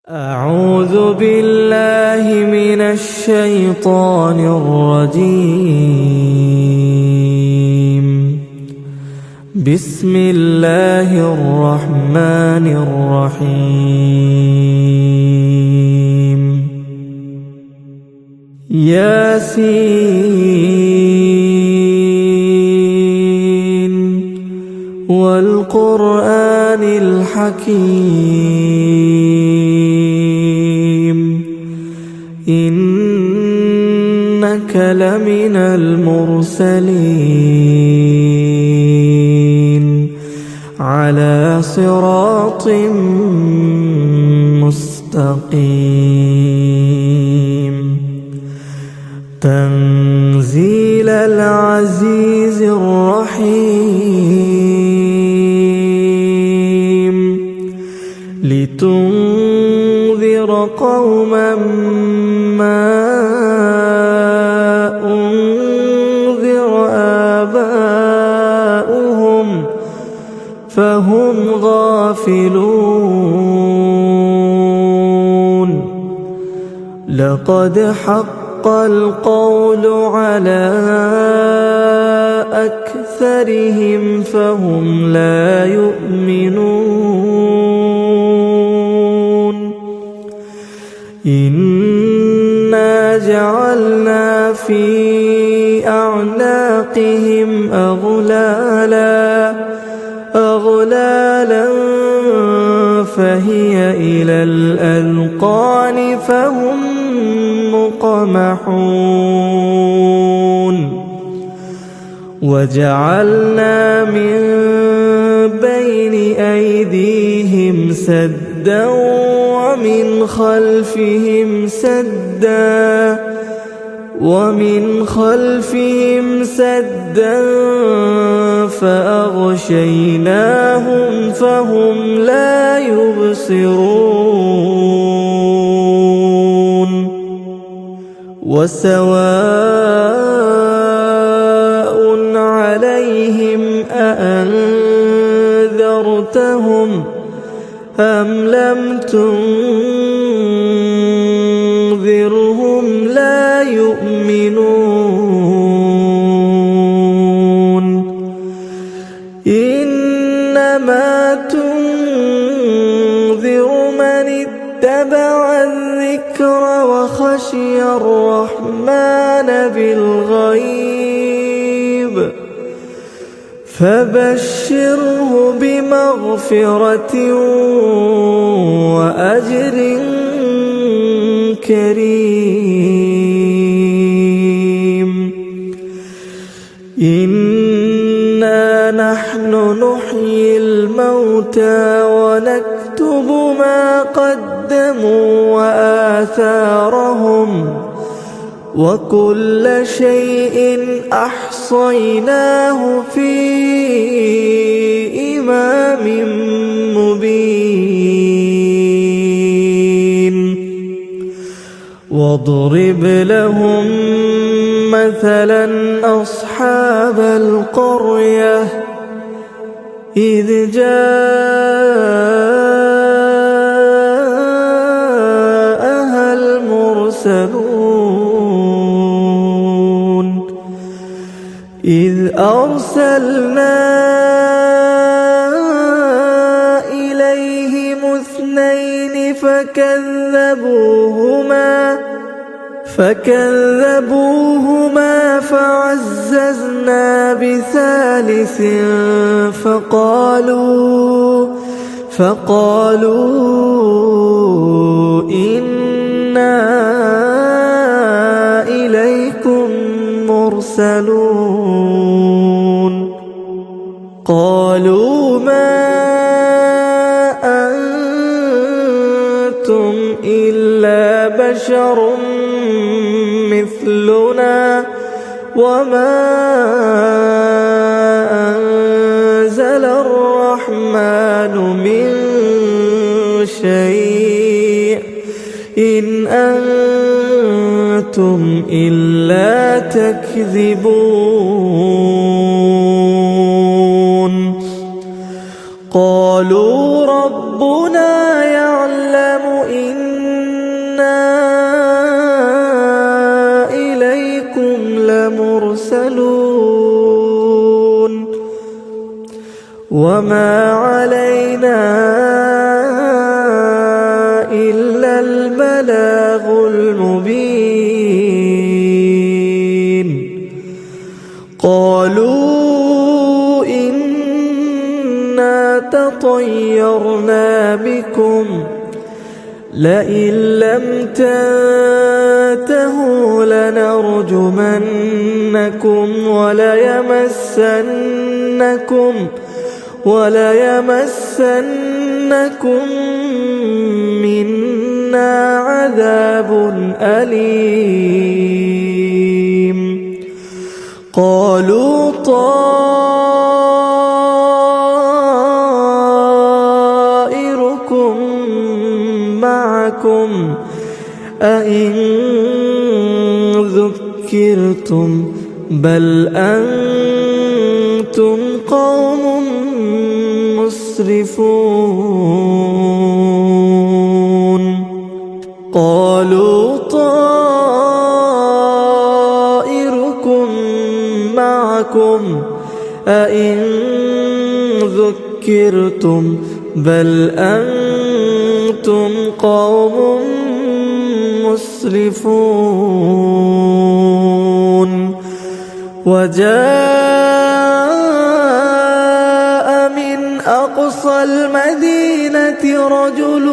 أعوذ بالله من الشيطان الرجيم. بسم الله الرحمن الرحيم. ياسين والقرآن الحكيم إنك لمن المرسلين على صراط مستقيم تنزيل العزيز الرحيم لتنذر قوما ما أنذر آباؤهم فهم غافلون. لقد حق القول على أكثرهم فهم لا يؤمنون. إنا جعلنا في أعناقهم أغلالا فهي إلى الأذقان فهم مقمحون. وجعلنا من بين أيديهم سدا ومن خلفهم سدا فأغشيناهم فهم لا يبصرون. وسواء عليهم أأنذرتهم أم لم تنذرهم لا يؤمنون. إنما تنذر من اتبع الذكر وخشي الرحمن بالغيب فبشره بمغفرة وأجر كريم. إنا نحن نحيي الموتى ونكتب ما قدموا وآثارهم وكل شيء أحصيناه في إمام مبين. واضرب لهم مثلا أصحاب القرية إذ جاءها المرسلون إذ أرسلنا إليهم اثنين فكذبوهما فعززنا بثالث فقالوا إنا إليكم مرسلون. قالوا ما أنتم إلا بشر مثلنا وما أنزل الرحمن من شيء إن أنتم إلا تكذبون. قالوا ربنا يعلم إن وما علينا إلا البلاغ المبين. قالوا إنا تطيرنا بكم لئن لم تنتهوا لنرجمنكم وليمسنكم منا عذاب أليم. قالوا طائركم معكم أئن ذكرتم بل أنتم قوم مسرفون. قالوا طائركم معكم أئن ذكرتم بل أنتم قوم مسرفون. وجاء من أقصى المدينة رجل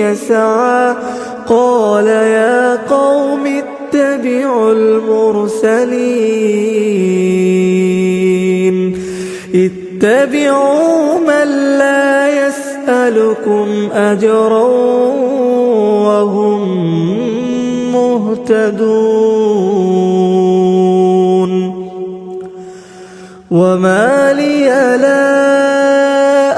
يسعى قال يا قوم اتبعوا المرسلين اتبعوا من لا يسألكم أجرا وهم مهتدون. وما لي لا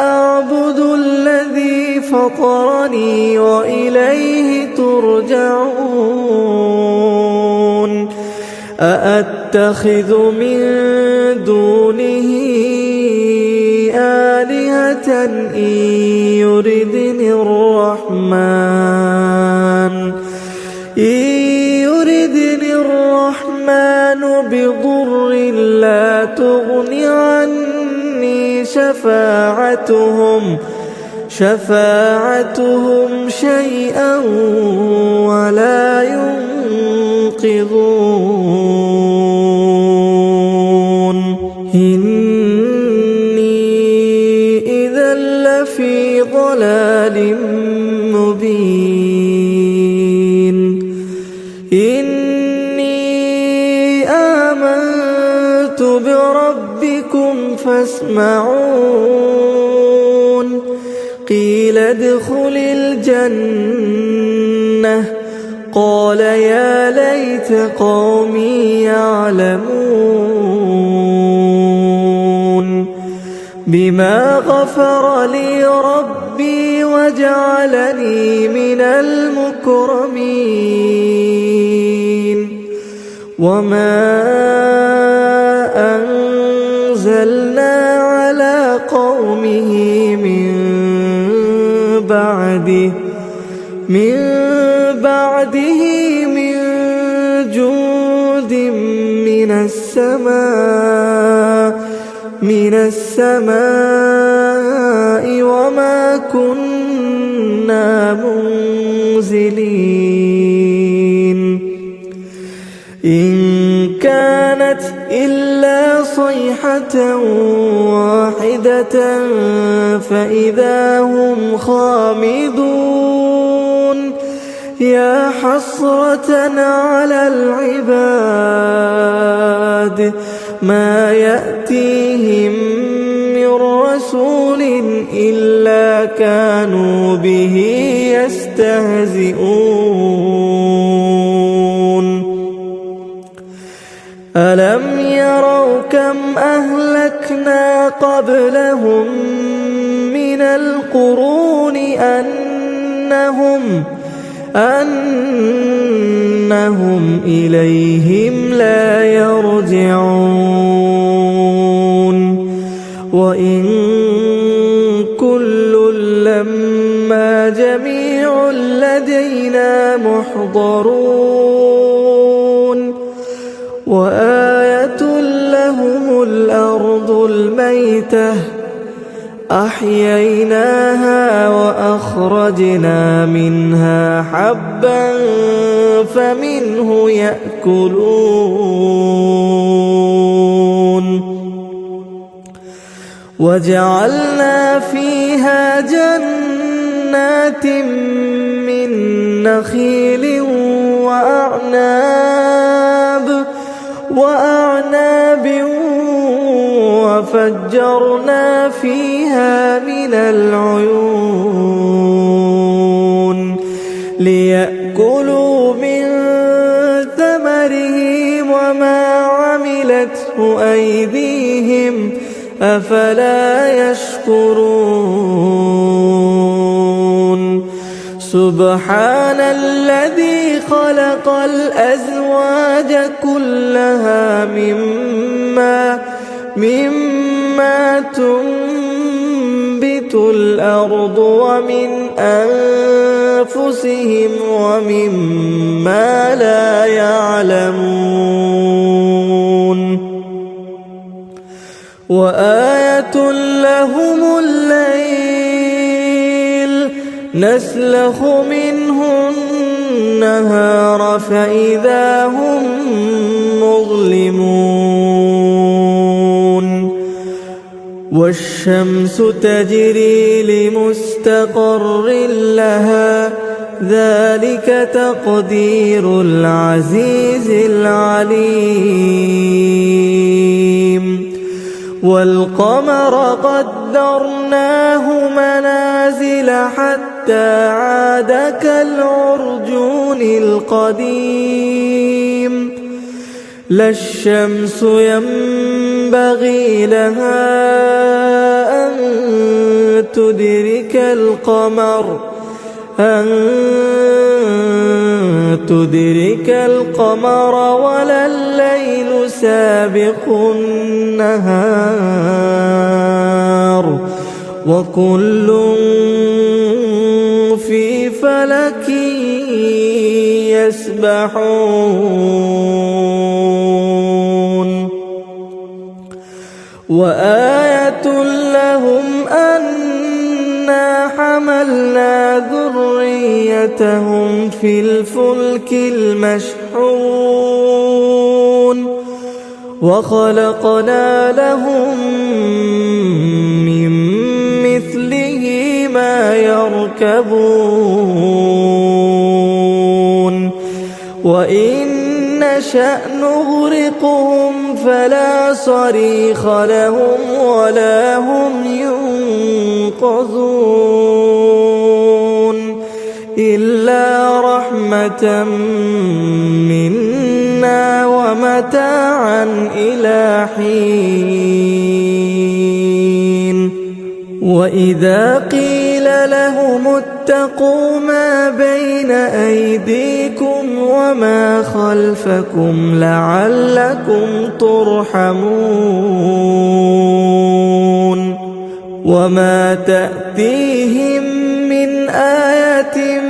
أعبد الذي فطرني وإليه ترجعون. أأتخذ من دونه آلهة إن يردني الرحمن بضر لا تغن عني شفاعتهم شيئا ولا ينقذون. إني إذا لفي ضلال مبين. إني آمنت بربكم فاسمعون. قيل ادخل الجنة قال يا ليت قومي يعلمون. بما غفر لي ربي وجعلني من المكرمين. وما أنزلنا على قومه من بعده من جود من السماء وما كنا منزلين. إن كانت إلا صيحة واحدة فإذا هم خامدون. يا حسرة على العباد ما يأتيهم من رسول إلا كانوا به يستهزئون. ألم يروا كم أهلكنا قبلهم من القرون أنهم إليهم لا يرجعون. وإن كل لما جميع لدينا محضرون. وآية لهم الأرض الميتة أحييناها وأخرجنا منها حبا فمنه يأكلون وجعلنا فيها جنات من نخيل وأعناب وفجرنا فيها من العيون ليأكلوا من ثمره وما عملته أيديهم أفلا يشكرون سبحان الذي خلق الأزواج كلها مما تنبت الأرض ومن أنفسهم ومما لا يعلمون وآية لهم الليل نسلخ منه النهار فإذا هم مظلمون والشمس تجري لمستقر لها ذلك تقدير العزيز العليم والقمر قدرناه منازل حتى عاد كالعرجون القديم لا الشمس ينبغي لها أن تدرك القمر ولا الليل سابق النهار وكل في فلك يسبحون وآية لهم أنا حملنا ذريتهم في الفلك المشحون وخلقنا لهم من مثله ما يركبون وإن نشأ نغرقهم فلا صريخ لهم ولا هم ينقذون إلا رحمة منا ومتاعا إلى حين وإذا قيل لهم اتقوا ما بين أيديكم وما خلفكم لعلكم ترحمون وما تأتيهم من آية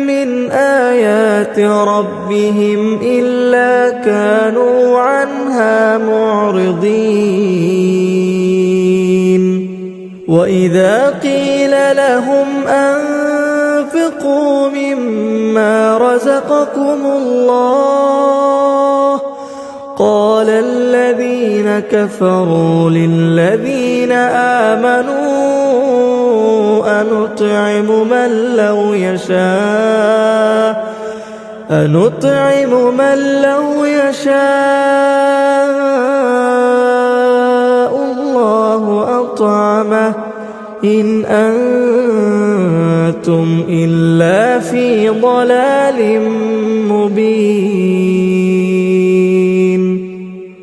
من آيات ربهم إلا كانوا عنها معرضين وإذا قيل لهم أنفقوا مما رزقكم الله قال الذين كفروا للذين آمنوا أنطعم من لو يشاء الله أطعمه إن أنتم إلا في ضلال مبين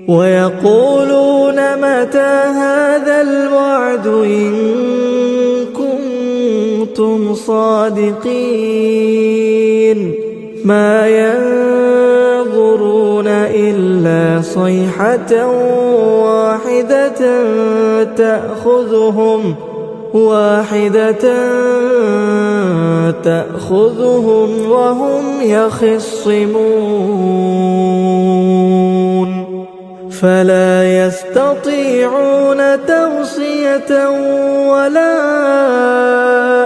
ويقولون متى هذا الوعد إن كنتم صادقين ما ينظرون إلا صيحة واحدة تأخذهم وهم يخصمون فلا يستطيعون توصية ولا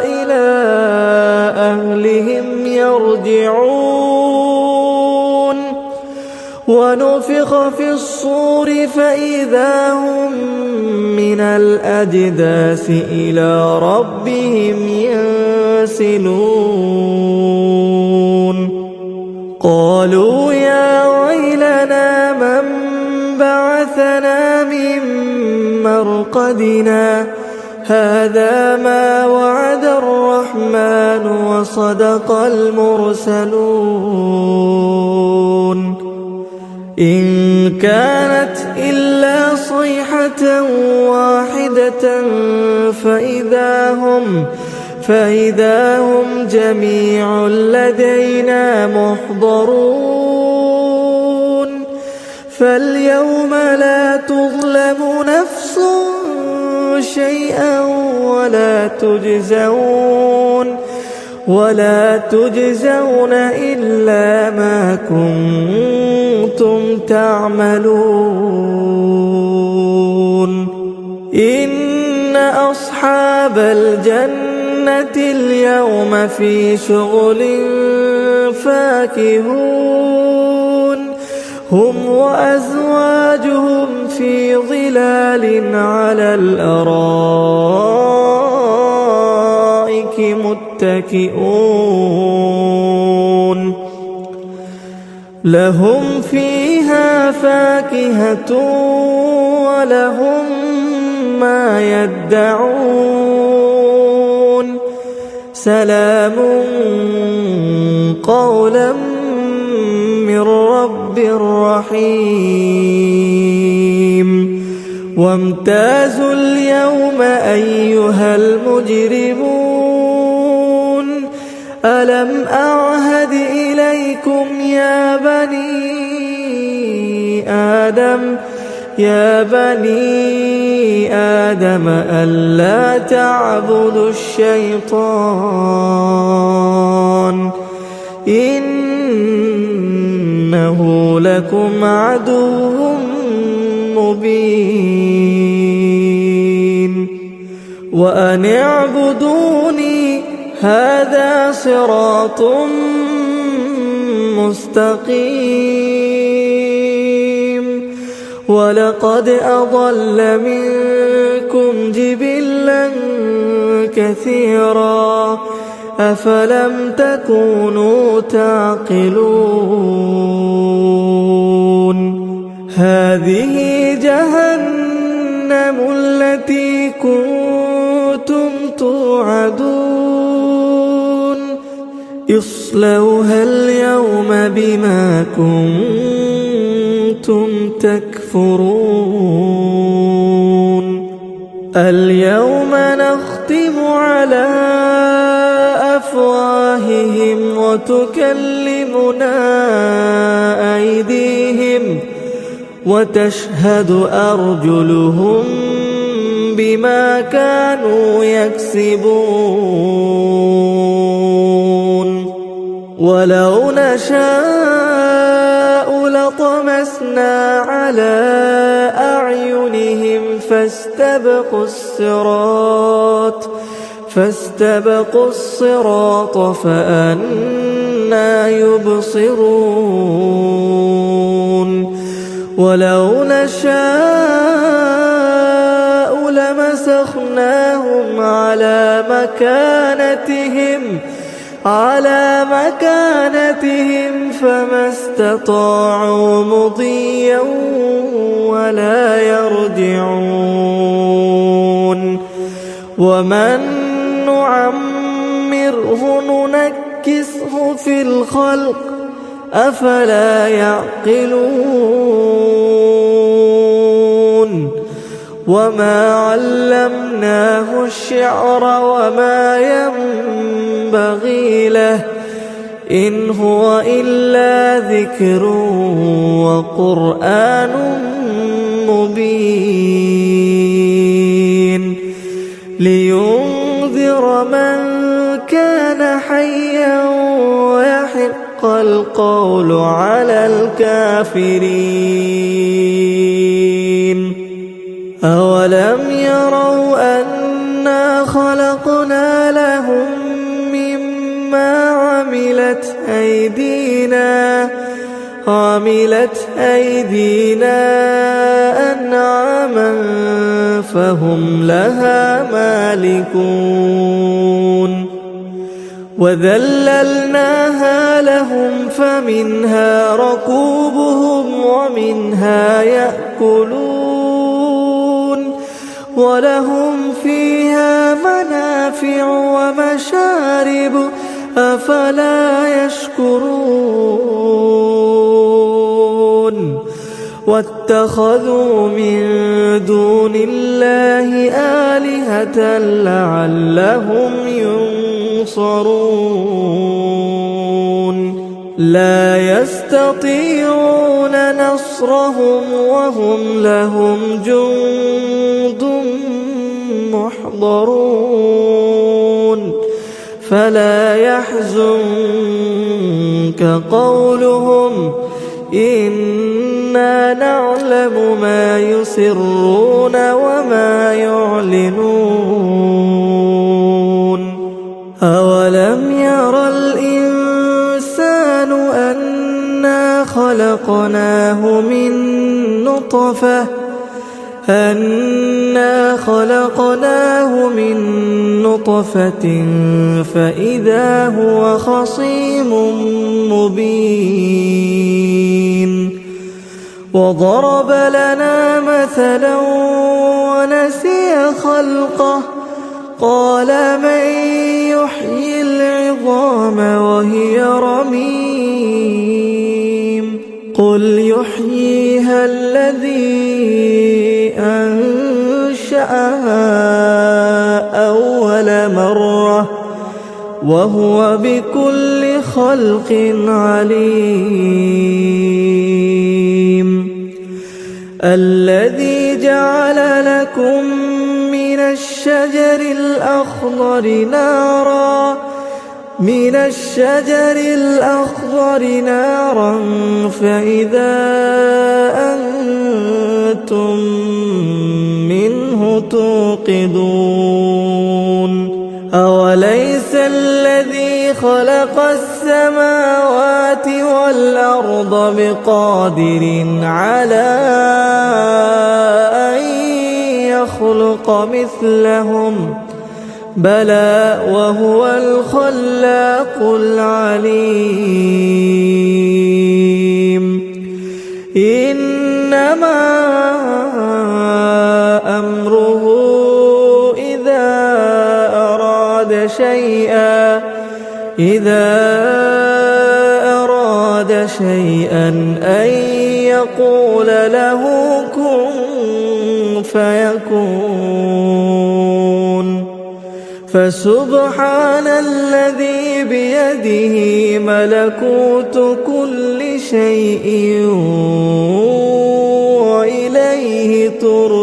إلى أهلهم يرجعون ونفخ في الصور فإذا هم من الأجداث إلى ربهم ينسلون قالوا يا ويلنا من بعثنا من مرقدنا هذا ما وعد الرحمن وصدق المرسلون إن كانت إلا صيحة واحدة فإذا هم جميع لدينا محضرون فاليوم لا تظلم نفس شيئا ولا تجزون إلا ما كنتم تعملون إن أصحاب الجنة اليوم في شغل فاكهون هم وأزواجهم في ظلال على الأرائك متكئون لهم فيها فاكهة ولهم ما يدعون سلام قولا من رب رحيم وامتازوا اليوم أيها المجرمون ألم أعهد إليكم يا بني آدم ألا تعبدوا الشيطان إنه لكم عدو مبين وأن اعبدوني هذا صراط مستقيم ولقد أضل منكم جبلا كثيرا أفلم تكونوا تعقلون هذه جهنم التي كنتم توعدون اصلوها اليوم بما كنتم تكفرون اليوم نختم على أفواههم وتكلمنا أيديهم وتشهد أرجلهم بما كانوا يكسبون ولو نشاء لطمسنا على أعينهم فاستبقوا الصراط فأنى يبصرون ولو نشاء لمسخناهم على مكانتهم فما استطاعوا مضيا ولا يرجعون ومن نعمره ننكسه في الخلق أفلا يعقلون وما علمناه الشعر وما ينبغي له إن هو إلا ذكر وقرآن مبين لينذر من كان حيا ويحق القول على الكافرين عملت أيدينا أنعاما فهم لها مالكون وذللناها لهم فمنها ركوبهم ومنها يأكلون ولهم فيها منافع ومشارب أفلا يشكرون واتخذوا من دون الله آلهة لعلهم ينصرون لا يستطيعون نصرهم وهم لهم جند محضرون فلا يحزنك قولهم إنا نعلم ما يسرون وما يعلنون أولم ير الإنسان أنا خلقناه من نطفة فإذا هو خصيم مبين وضرب لنا مثلا ونسي خلقه قال من يحيي العظام وهي رميم قل يحييها الذي أنشأها أول مرة وهو بكل خلق عليم الذي جعل لكم من الشجر الأخضر نارا فإذا أنتم منه توقدون أوليس الذي خلق السماوات والأرض بقادر على أن يخلق مثلهم بلى وهو الخلاق العليم إنما أمره إذا أراد شيئا أن يقول له كن فيكون فسبحان الذي بيده ملكوت كل شيء وإليه ترجعون